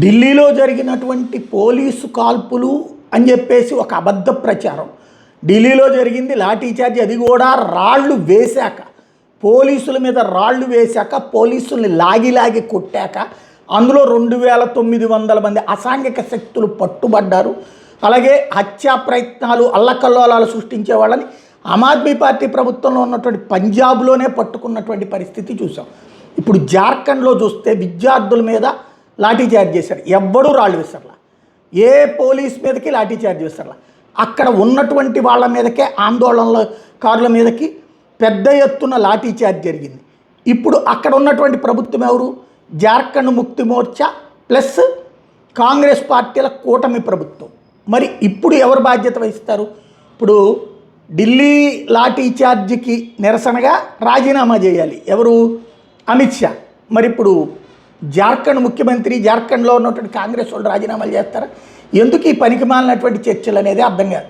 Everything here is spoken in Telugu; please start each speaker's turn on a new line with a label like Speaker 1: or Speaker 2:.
Speaker 1: ఢిల్లీలో జరిగినటువంటి పోలీసు కాల్పులు అని చెప్పేసి ఒక అబద్ధ ప్రచారం. ఢిల్లీలో జరిగింది లాఠీచార్జ్, అది కూడా రాళ్ళు వేశాక, పోలీసుల మీద రాళ్ళు వేశాక, పోలీసుల్ని లాగి కొట్టాక అందులో 2900 మంది అసాంఘిక శక్తులు పట్టుబడ్డారు. అలాగే హత్యా ప్రయత్నాలు, అల్లకల్లోలాలు సృష్టించే వాళ్ళని ఆమ్ ఆద్మీ పార్టీ ప్రభుత్వంలో ఉన్నటువంటి పంజాబ్లోనే పట్టుకున్నటువంటి పరిస్థితి చూసాం. ఇప్పుడు జార్ఖండ్లో చూస్తే విద్యార్థుల మీద లాఠీచార్జ్ చేశారు, ఎవ్వడూ రాళ్ళు విసరలా, ఏ పోలీస్ మీదకి లాఠీచార్జ్ విసరలా. అక్కడ ఉన్నటువంటి వాళ్ళ మీదకే, ఆందోళనకారుల మీదకి పెద్ద ఎత్తున లాఠీచార్జ్ జరిగింది. ఇప్పుడు అక్కడ ఉన్నటువంటి ప్రభుత్వం ఎవరు? జార్ఖండ్ ముక్తి మోర్చా ప్లస్ కాంగ్రెస్ పార్టీల కూటమి ప్రభుత్వం. మరి ఇప్పుడు ఎవరు బాధ్యత వహిస్తారు? ఇప్పుడు ఢిల్లీ లాఠీచార్జ్కి నిరసనగా రాజీనామా చేయాలి ఎవరు? అమిత్ షా. మరి ఇప్పుడు జార్ఖండ్ ముఖ్యమంత్రి, జార్ఖండ్లో ఉన్నటువంటి కాంగ్రెస్ వాళ్ళు రాజీనామాలు చేస్తారా? ఎందుకు ఈ పనికిమాలినటువంటి చర్చలు అనేది అర్థం కాదు.